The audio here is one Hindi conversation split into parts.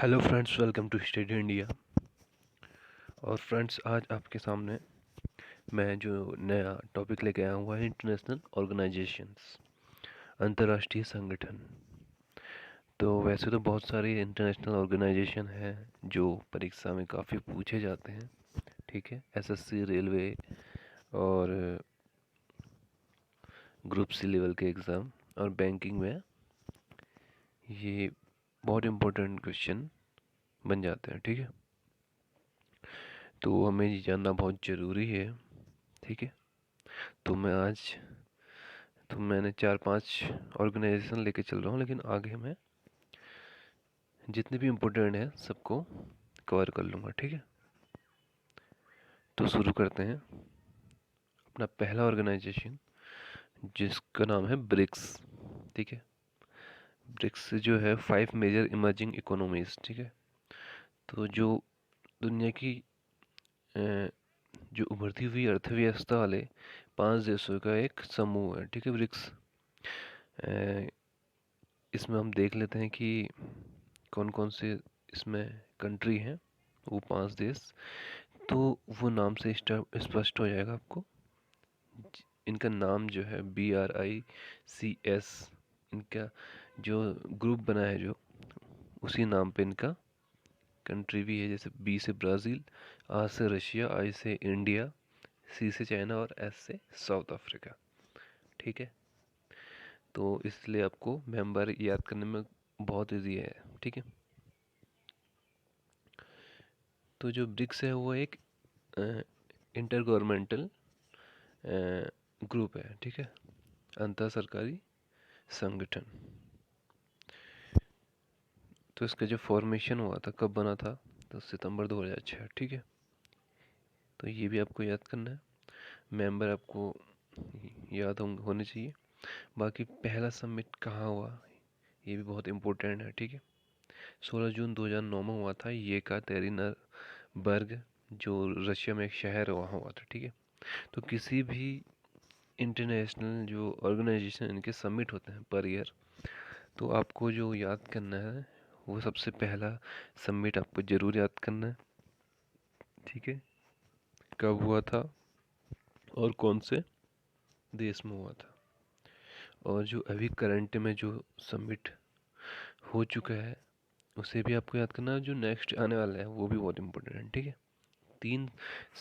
Hello friends, welcome to study India. और फ्रेंड्स, आज आपके सामने मैं जो नया टॉपिक लेके आया हुआ है इंटरनेशनल ऑर्गेनाइजेशंस, अंतर्राष्ट्रीय संगठन। तो वैसे तो बहुत सारे इंटरनेशनल ऑर्गेनाइजेशन हैं जो परीक्षा में काफ़ी पूछे जाते हैं, ठीक है। एसएससी, रेलवे और ग्रुप सी लेवल के एग्ज़ाम और बैंकिंग में ये बहुत इम्पोर्टेंट क्वेश्चन बन जाते हैं, ठीक है। तो हमें ये जानना बहुत ज़रूरी है, ठीक है। तो मैंने 4-5 ऑर्गेनाइजेशन लेके चल रहा हूँ, लेकिन आगे मैं जितने भी इम्पोर्टेंट हैं सबको कवर कर लूँगा, ठीक है। तो शुरू करते हैं अपना पहला ऑर्गेनाइजेशन, जिसका नाम है ब्रिक्स, ठीक है। ब्रिक्स जो है 5 मेजर इमर्जिंग इकोनॉमीज, ठीक है। तो जो दुनिया की जो उभरती हुई अर्थव्यवस्था वाले 5 देशों का एक समूह है, ठीक है, ब्रिक्स। इसमें हम देख लेते हैं कि कौन कौन से इसमें कंट्री हैं, वो 5 देश। तो वो नाम से स्पष्ट हो जाएगा आपको। इनका नाम जो है BRICS, इनका जो ग्रुप बना है, जो उसी नाम पे इनका कंट्री भी है। जैसे B से ब्राज़ील, R से रशिया, I से इंडिया, C से चाइना और S से साउथ अफ्रीका, ठीक है। तो इसलिए आपको मेंबर याद करने में बहुत इजी है, ठीक है। तो जो ब्रिक्स है वो एक इंटर गवर्नमेंटल ग्रुप है, ठीक है, अंतर सरकारी संगठन। तो इसका जो फॉर्मेशन हुआ था, कब बना था, तो सितंबर 2006, ठीक है। तो ये भी आपको याद करना है, मेंबर आपको याद होने चाहिए। बाकी पहला समिट कहाँ हुआ, ये भी बहुत इम्पोर्टेंट है, ठीक है। 16 जून 2009 में हुआ था, ये का तेरिनबर्ग, जो रशिया में एक शहर है, वहाँ हुआ था, ठीक है। तो किसी भी इंटरनेशनल जो ऑर्गेनाइजेशन, इनके समिट होते हैं पर ईयर, तो आपको जो याद करना है वो सबसे पहला समिट आपको ज़रूर याद करना है, ठीक है। कब हुआ था और कौन से देश में हुआ था। और जो अभी करंट में जो समिट हो चुका है उसे भी आपको याद करना है, जो नेक्स्ट आने वाला है वो भी बहुत इम्पोर्टेंट है, ठीक है। 3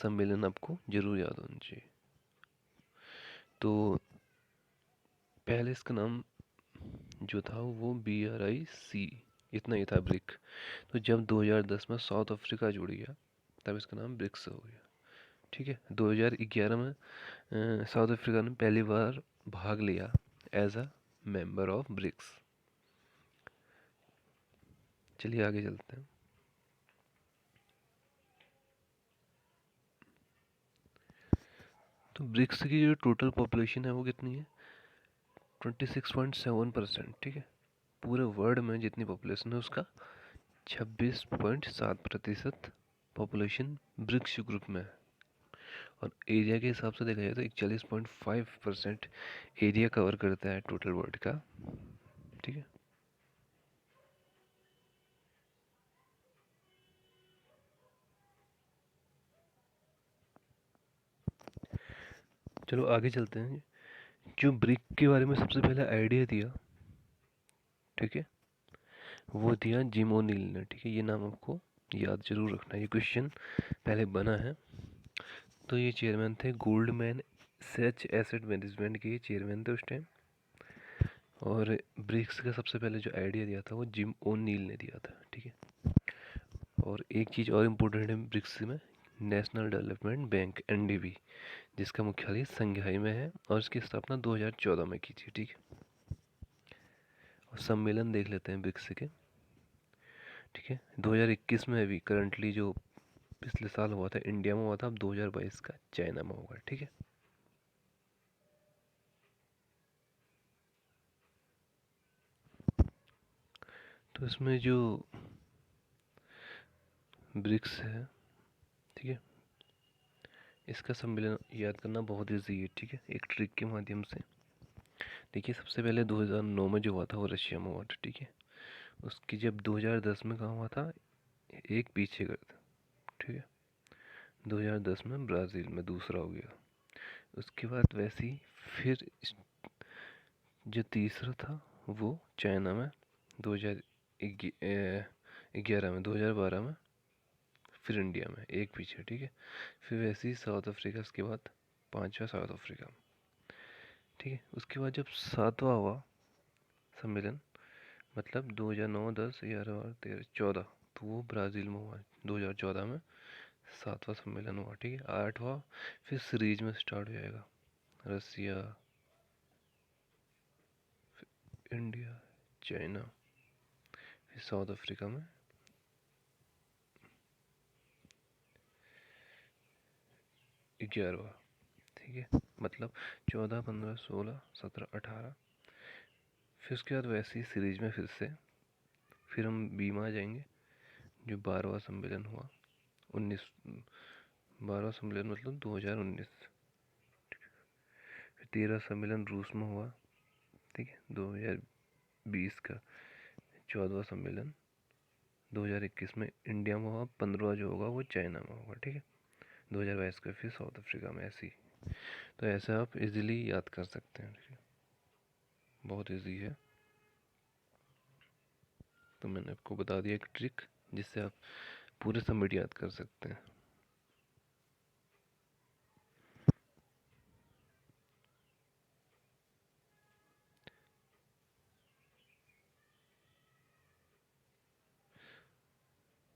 सम्मेलन आपको ज़रूर याद होना चाहिए। तो पहले इसका नाम जो था वो BRIC, इतना ही था, ब्रिक। तो जब 2010 में साउथ अफ्रीका जुड़ गया, तब इसका नाम ब्रिक्स हो गया, ठीक है। 2011 में साउथ अफ्रीका ने पहली बार भाग लिया as a member of BRICS. चलिए आगे चलते हैं। तो ब्रिक्स की जो टोटल पॉपुलेशन है वो कितनी है, 26.7%, ठीक है। पूरे वर्ल्ड में जितनी पॉपुलेशन है उसका 26.7% पॉपुलेशन ब्रिक्स ग्रुप में है। और एरिया के हिसाब से देखा जाए तो 41.5% एरिया कवर करता है टोटल वर्ल्ड का, ठीक है। चलो आगे चलते हैं। जो ब्रिक के बारे में सबसे पहले आइडिया दिया, ठीक है, वो दिया जिम ओ'नील ने, ठीक है। ये नाम आपको याद जरूर रखना है, ये क्वेश्चन पहले बना है। तो ये चेयरमैन थे गोल्डमैन सच एसेट मैनेजमेंट के चेयरमैन थे उस टाइम। और ब्रिक्स का सबसे पहले जो आइडिया दिया था वो जिम ओ'नील ने दिया था, ठीक है। और एक चीज़ और इम्पोर्टेंट है ब्रिक्स में, नेशनल डेवलपमेंट बैंक NDB, जिसका मुख्यालय संघाई में है और इसकी स्थापना 2014 में की थी, ठीक है। और सम्मेलन देख लेते हैं ब्रिक्स के, ठीक है। 2021 में अभी करंटली जो पिछले साल हुआ था इंडिया में हुआ था, अब 2022 का चाइना में होगा, ठीक है। तो इसमें जो ब्रिक्स है, ठीक है, इसका सम्मेलन याद करना बहुत ईजी है, ठीक है, एक ट्रिक के माध्यम से। देखिए, सबसे पहले 2009 में जो हुआ था वो रशिया में हुआ था, ठीक है। उसकी जब 2010 में कहाँ हुआ था, एक पीछे कर था, ठीक है। 2010 में ब्राज़ील में दूसरा हो गया। उसके बाद वैसे ही फिर जो तीसरा था वो चाइना में 2011 में, 2012 में, फिर इंडिया में एक पीछे, ठीक है। फिर वैसे ही साउथ अफ्रीका, उसके बाद पांचवा साउथ अफ्रीका, ठीक है। उसके बाद जब सातवां हुआ सम्मेलन, मतलब 2009, 10, 11, 12, 13, 14, तो वो ब्राज़ील में हुआ 2014 में, सातवां सम्मेलन हुआ, ठीक है। आठवां फिर सीरीज में स्टार्ट हो जाएगा, रसिया, इंडिया, चाइना, फिर साउथ अफ्रीका में 11वां, ठीक है। मतलब 14, 15, 16, 17, 18, फिर उसके बाद वैसे ही सीरीज में फिर हम बी में आ जाएंगे, जो 12वां सम्मेलन हुआ, 19, 12वां सम्मेलन मतलब 2019। फिर 13 सम्मेलन रूस में हुआ, ठीक है, 2020 का। 14वां सम्मेलन 2021 में इंडिया में हुआ। 15वां जो होगा वो चाइना में होगा, ठीक है। 2022 का फिर साउथ अफ्रीका में, ऐसी। तो ऐसे आप इजीली याद कर सकते हैं, ठीक है, बहुत इजी है। तो मैंने आपको बता दिया एक ट्रिक जिससे आप पूरे समिट याद कर सकते हैं।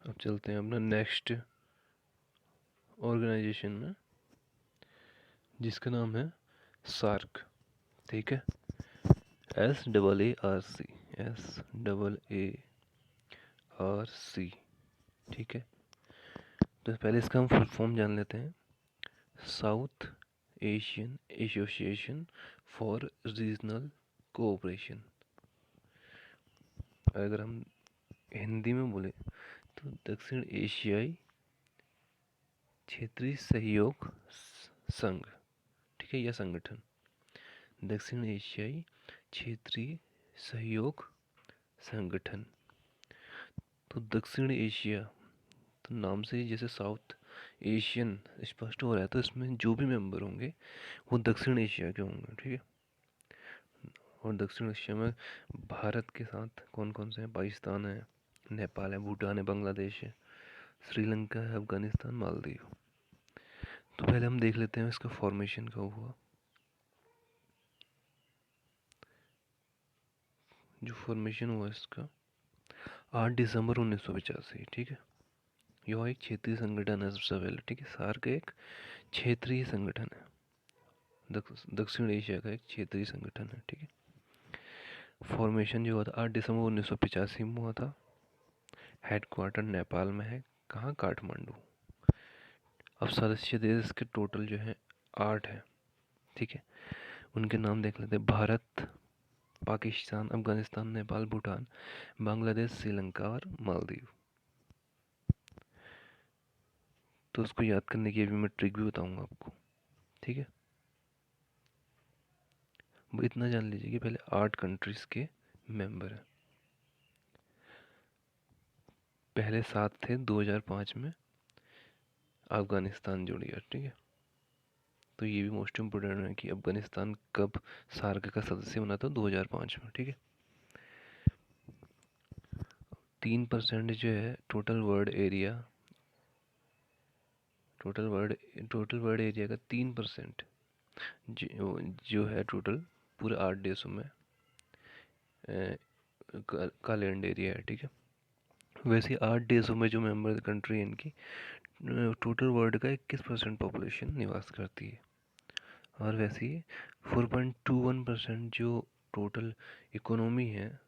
अब चलते हैं अपना नेक्स्ट ऑर्गेनाइजेशन में, जिसका नाम है सार्क, ठीक है। SAARC, SAARC, ठीक है। तो पहले इसका हम फुल फॉर्म जान लेते हैं। South Asian association for regional cooperation. अगर हम हिंदी में बोले तो दक्षिण एशियाई क्षेत्रीय सहयोग संघ, ठीक है, यह संगठन दक्षिण एशियाई क्षेत्रीय सहयोग संगठन। तो दक्षिण एशिया, तो नाम से ही जैसे साउथ एशियन स्पष्ट हो रहा है, तो इसमें जो भी मेंबर होंगे वो दक्षिण एशिया के होंगे, ठीक है। और दक्षिण एशिया में भारत के साथ कौन कौन से हैं? पाकिस्तान है, नेपाल है, भूटान है, बांग्लादेश है, श्रीलंका है, अफगानिस्तान, मालदीव। तो पहले हम देख लेते हैं इसका फॉर्मेशन कब हुआ। जो फॉर्मेशन हुआ इसका 8 दिसंबर 1985, ठीक है। यह एक क्षेत्रीय संगठन है सबसे पहले, ठीक है। सार्क एक क्षेत्रीय संगठन है, दक्षिण एशिया का एक क्षेत्रीय संगठन है, ठीक है। फॉर्मेशन जो हुआ था 8 दिसंबर 1985 में हुआ था। हेडक्वार्टर नेपाल में है, कहाँ? काठमांडू। अब सदस्य देश के टोटल जो है 8 है, ठीक है। उनके नाम देख लेते हैं। भारत, पाकिस्तान, अफगानिस्तान, नेपाल, भूटान, बांग्लादेश, श्रीलंका और मालदीव। तो उसको याद करने की अभी मैं ट्रिक भी बताऊंगा आपको, ठीक है। वो इतना जान लीजिए कि पहले 8 कंट्रीज के मेंबर हैं। पहले 7 थे, 2005 में अफगानिस्तान जुड़ गया, ठीक है। तो ये भी मोस्ट इम्पोर्टेंट है कि अफगानिस्तान कब सार्क का सदस्य बना था? 2005 में, ठीक है। 3% जो है टोटल वर्ल्ड एरिया का 3% जो है टोटल पूरे 8 देशों में का लैंड एरिया है, ठीक है। वैसे 8 देशों में जो मेंबर कंट्री है इनकी टोटल वर्ल्ड का 21% पॉपुलेशन निवास करती है। और वैसे ही 4.21% जो टोटल इकोनॉमी है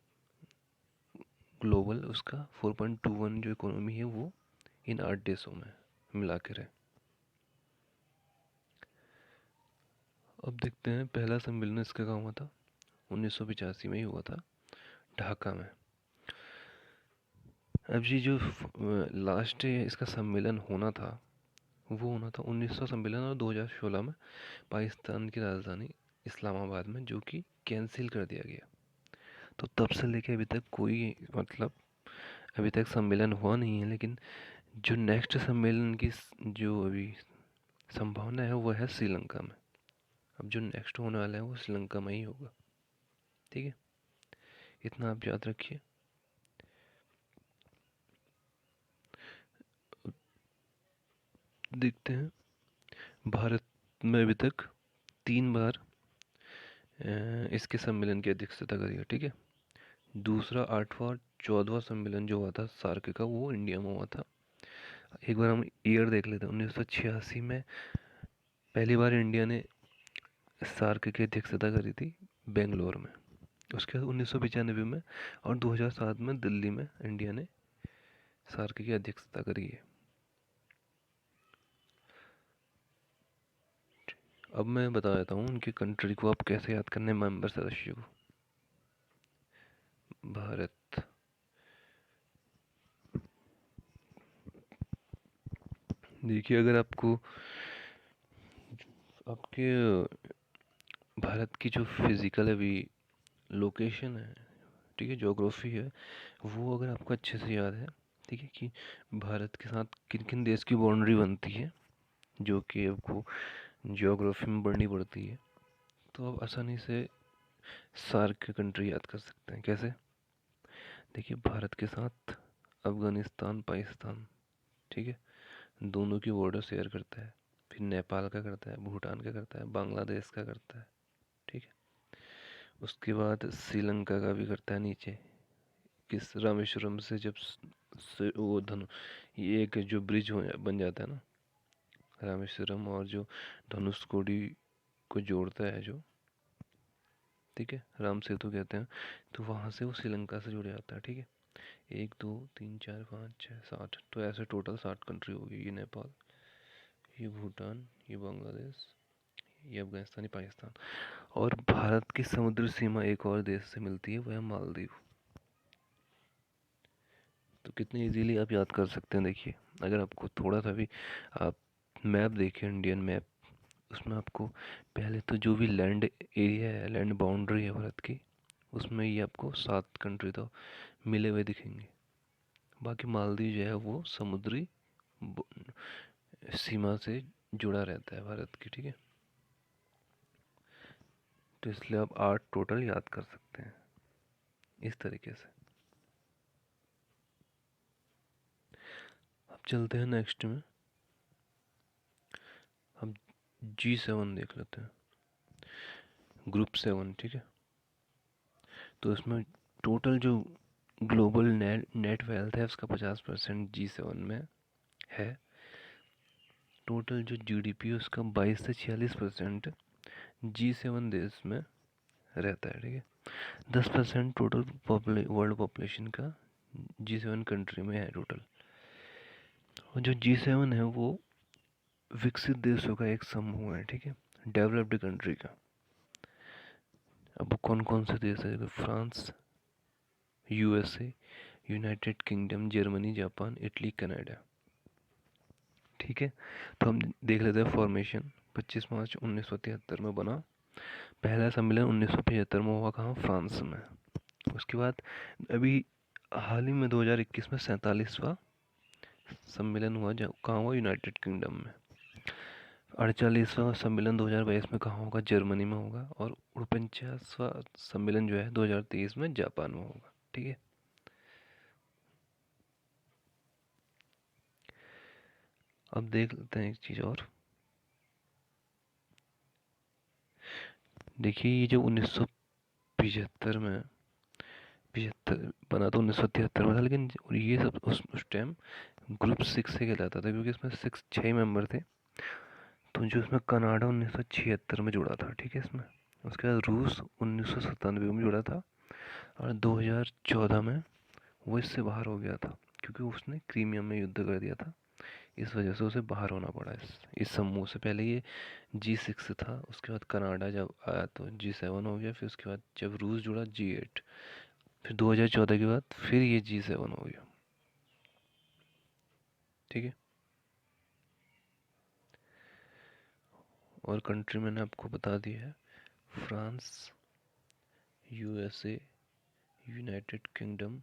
ग्लोबल, उसका 4.21 जो इकोनॉमी है वो इन 8 देशों में मिला कर है। अब देखते हैं पहला सम्मेलन इसका कहाँ हुआ था। 1985 में ही हुआ था, ढाका में। अब ये जो लास्ट इसका सम्मेलन होना था वो होना था 1900 सम्मेलन, और 2016 में पाकिस्तान की राजधानी इस्लामाबाद में, जो कि कैंसिल कर दिया गया। तो तब से लेके अभी तक कोई मतलब अभी तक सम्मेलन हुआ नहीं है, लेकिन जो नेक्स्ट सम्मेलन की जो अभी संभावना है वो है श्रीलंका में। अब जो नेक्स्ट होने वाला है वो श्रीलंका में ही होगा। ठीक है, इतना आप याद रखिए। देखते हैं, भारत में अभी तक 3 बार इसके सम्मेलन की अध्यक्षता करी है। ठीक है, दूसरा 8वां और 14वां सम्मेलन जो हुआ था सार्क का वो इंडिया में हुआ था। एक बार हम ईयर देख लेते हैं। 1986 में पहली बार इंडिया ने सार्क की अध्यक्षता करी थी बेंगलोर में। उसके बाद 1995 में और 2007 में दिल्ली में इंडिया ने सार्क की अध्यक्षता करी है। अब मैं बता देता हूँ उनकी कंट्री को आप कैसे याद करने, मेंबर सदस्य को। भारत, देखिए अगर आपको आपके भारत की जो फिजिकल अभी लोकेशन है, ठीक है, ज्योग्राफी है, वो अगर आपको अच्छे से याद है, ठीक है, कि भारत के साथ किन किन देश की बाउंड्री बनती है, जो कि आपको ज्योग्राफी में पढ़नी पड़ती है, तो आप आसानी से सार्क कंट्री याद कर सकते हैं। कैसे? देखिए, भारत के साथ अफगानिस्तान, पाकिस्तान, ठीक है, दोनों की बॉर्डर शेयर करता है। फिर नेपाल का करता है, भूटान का करता है, बांग्लादेश का करता है। ठीक है, उसके बाद श्रीलंका का भी करता है नीचे। किस रामेश्वरम से जब वो धनु, ये एक जो ब्रिज बन जाता है ना, रामेश्वरम और जो धनुषकोडी को जोड़ता है जो, ठीक है, राम सेतु कहते हैं, तो वहाँ से वो श्रीलंका से जुड़ जाता है। ठीक है, 1 2 3 4 5 6 7, तो ऐसे टोटल 7 कंट्री होगी। ये नेपाल, ये भूटान, ये बांग्लादेश, ये अफगानिस्तान, ये पाकिस्तान। और भारत की समुद्र सीमा एक और देश से मिलती है, वह है मालदीव। तो कितने इजीली आप याद कर सकते हैं। देखिए, अगर आपको थोड़ा सा भी आप मैप देखें, इंडियन मैप, उसमें आपको पहले तो जो भी लैंड एरिया है, लैंड बाउंड्री है भारत की, उसमें ये आपको 7 कंट्री तो मिले हुए दिखेंगे। बाकी मालदीव जो है वो समुद्री सीमा से जुड़ा रहता है भारत की। ठीक है, तो इसलिए आप 8 टोटल याद कर सकते हैं इस तरीके से। अब चलते हैं नेक्स्ट में, हम G7 देख लेते हैं, ग्रुप 7। ठीक है, तो इसमें टोटल जो ग्लोबल नेट वेल्थ है उसका 50% G7 में है। टोटल जो जीडीपी है उसका 22 से 46% G7 देश में रहता है। ठीक है, 10% टोटल वर्ल्ड पॉपुलेशन का G7 कंट्री में है टोटल। और जो G7 है वो विकसित देशों का एक समूह है। ठीक है, डेवलप्ड कंट्री का। अब कौन कौन से देश है? France, USA, United kingdom, Germany, Japan, Italy, Canada. ठीक है, तो हम देख लेते हैं फॉर्मेशन। 25 मार्च 1973 में बना। पहला सम्मेलन 1975 में हुआ, कहाँ? फ्रांस में। उसके बाद अभी हाल ही में 2021 में 47वां सम्मेलन हुआ, जहाँ कहाँ हुआ? यूनाइटेड किंगडम में। 48वां सम्मेलन 2022 में कहाँ होगा? जर्मनी में होगा। और 49वां सम्मेलन जो है 2023 में जापान में होगा। ठीक है, अब देख लेते हैं एक चीज़ और। देखिए, ये जो 1975 में, 75 बना तो 1973 में था, लेकिन ये सब उस टाइम ग्रुप 6 से कहलाता था, क्योंकि इसमें 6 मेंबर थे। तो जो इसमें कनाडा 1976 में जुड़ा था। ठीक है, इसमें उसके बाद रूस 1997 में जुड़ा था, और 2014 में वो इससे बाहर हो गया था, क्योंकि उसने क्रीमिया में युद्ध कर दिया था। इस वजह से उसे बाहर होना पड़ा इस समूह से। पहले ये G6 था, उसके बाद कनाडा जब आया तो G7 हो गया, फिर उसके बाद जब रूस जुड़ा G8, फिर 2014 के बाद फिर ये G7 हो गया। ठीक है, और कंट्री मैंने आपको बता दी है, France, USA, United kingdom,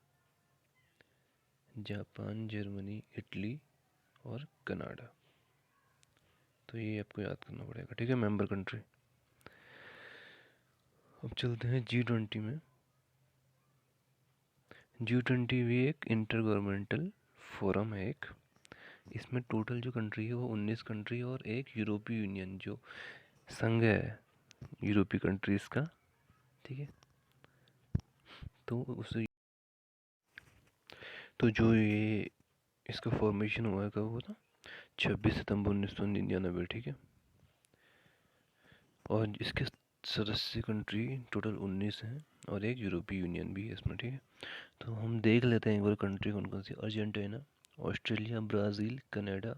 Japan, Germany, Italy और कनाडा। तो ये आपको याद करना पड़ेगा, ठीक है, मेंबर कंट्री। अब चलते हैं G20 में। G20 भी एक इंटर गवर्नमेंटल फोरम है एक। इसमें टोटल जो कंट्री है वो 19 कंट्री और एक यूरोपीय यूनियन जो संघ है यूरोपीय कंट्रीज़ का, ठीक है। तो जो ये इसका फॉर्मेशन हुआ है कब हुआ था? 26 सितंबर 1999, ठीक है। और इसके सदस्य कंट्री टोटल 19 हैं और एक यूरोपीय यूनियन भी है इसमें, ठीक है। तो हम देख लेते हैं एक बार कंट्री कौन कौन सी। Argentina, Australia, Brazil, Canada,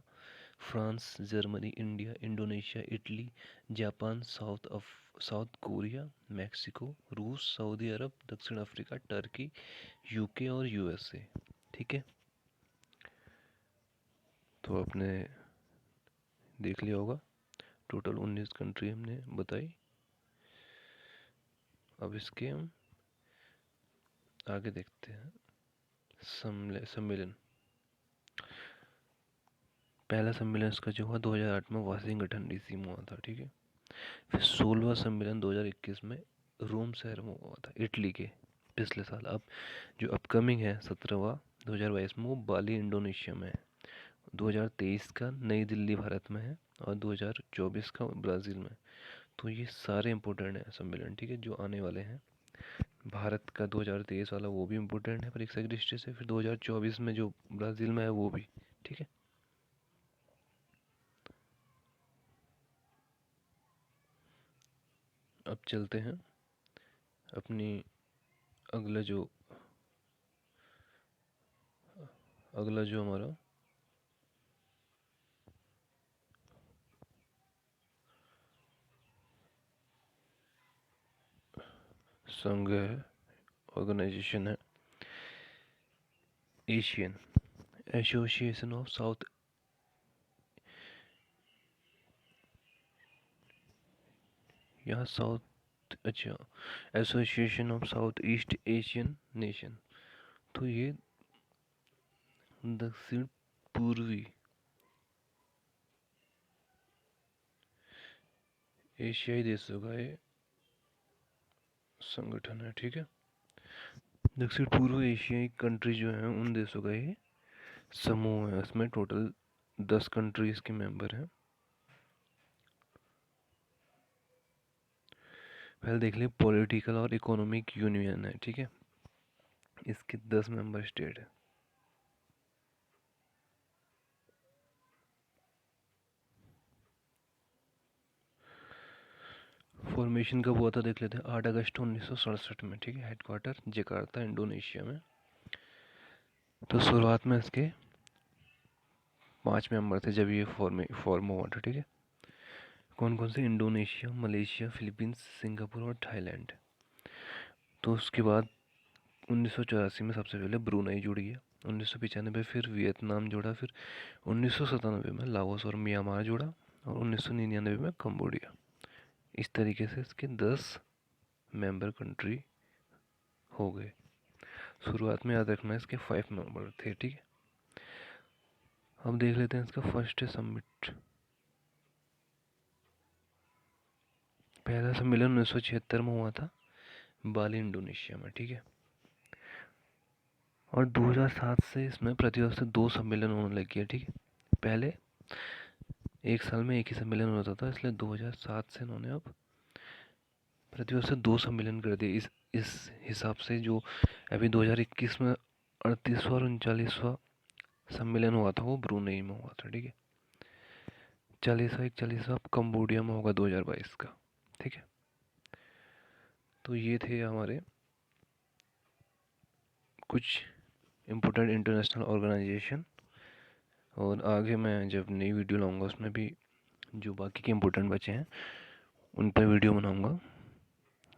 France, Germany, India, Indonesia, Italy, Japan, South Korea, Mexico, रूस, सऊदी अरब, दक्षिण अफ्रीका, टर्की, यूके और यूएसए, ठीक है। तो आपने देख लिया होगा टोटल 19 कंट्री हमने बताई। अब इसके हम आगे देखते हैं सम्मेलन। पहला सम्मेलन इसका जो हुआ 2008 में वाशिंगटन डीसी में हुआ था, ठीक है। फिर 16वां सम्मेलन 2021 में रोम शहर में हुआ था, इटली के, पिछले साल। अब जो अपकमिंग है 17वां 2022 में वो बाली इंडोनेशिया में है। 2023 का नई दिल्ली भारत में है और 2024 का ब्राज़ील में। तो ये सारे इम्पोर्टेंट हैं सम्मेलन, ठीक है, जो आने वाले हैं। भारत का 2023 वाला वो भी इम्पोर्टेंट है परीक्षा की दृष्टि से, फिर 2024 में जो ब्राज़ील में है वो भी, ठीक है। अब चलते हैं अपनी अगला जो हमारा संघ है, ऑर्गेनाइजेशन है, एशियन एसोसिएशन ऑफ साउथ, यहाँ साउथ, अच्छा, association of south east Asian nation. तो ये दक्षिण पूर्वी एशियाई देशों का ये संगठन है, ठीक है। दक्षिण पूर्व एशियाई कंट्री जो हैं उन देशों का ये समूह है। इसमें टोटल 10 कंट्रीज के मेंबर हैं। पहले देख लिए पॉलिटिकल और इकोनॉमिक यूनियन है, ठीक है। इसके 10 मेंबर स्टेट है। फॉर्मेशन कब हुआ था देख लेते हैं। 8 अगस्त 1967 में, ठीक है। हेडक्वार्टर जकार्ता, इंडोनेशिया में। तो शुरुआत में इसके 5 मेंबर थे जब ये फॉर्म हुआ था, ठीक है। कौन कौन से? इंडोनेशिया, मलेशिया, फिलीपींस, सिंगापुर और थाईलैंड। तो उसके बाद 1984 में सबसे पहले ब्रुनई जुड़ गया, 1995 फिर वियतनाम जुड़ा, फिर 1997 में लाओस और म्यांमार जुड़ा और 1999 में कंबोडिया। इस तरीके से इसके 10 मेंबर कंट्री हो गए। शुरुआत में याद रखना इसके 5 मेंबर थे, ठीक है। अब देख लेते हैं इसका फर्स्ट समिट। पहला सम्मेलन 1976 में हुआ था बाली इंडोनेशिया में, ठीक है। और 2007 से इसमें प्रतिवर्ष 2 सम्मेलन होने लग गया, ठीक है। पहले एक साल में एक ही सम्मेलन होता था, इसलिए 2007 से इन्होंने अब प्रतिवर्ष 2 सम्मेलन कर दिए। इस हिसाब से जो अभी 2021 में 38वां और 39वां सम्मेलन हुआ था वो ब्रुनई में हुआ था, ठीक है। 40वां 41वां कंबोडिया में होगा 2022 का, ठीक है। तो ये थे हमारे कुछ इम्पोर्टेंट इंटरनेशनल ऑर्गेनाइजेशन। और आगे मैं जब नई वीडियो लाऊंगा उसमें भी जो बाकी के इम्पोर्टेंट बचे हैं उन पर वीडियो बनाऊंगा।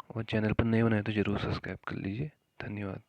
और चैनल पर नए बनाए तो ज़रूर सब्सक्राइब कर लीजिए। धन्यवाद।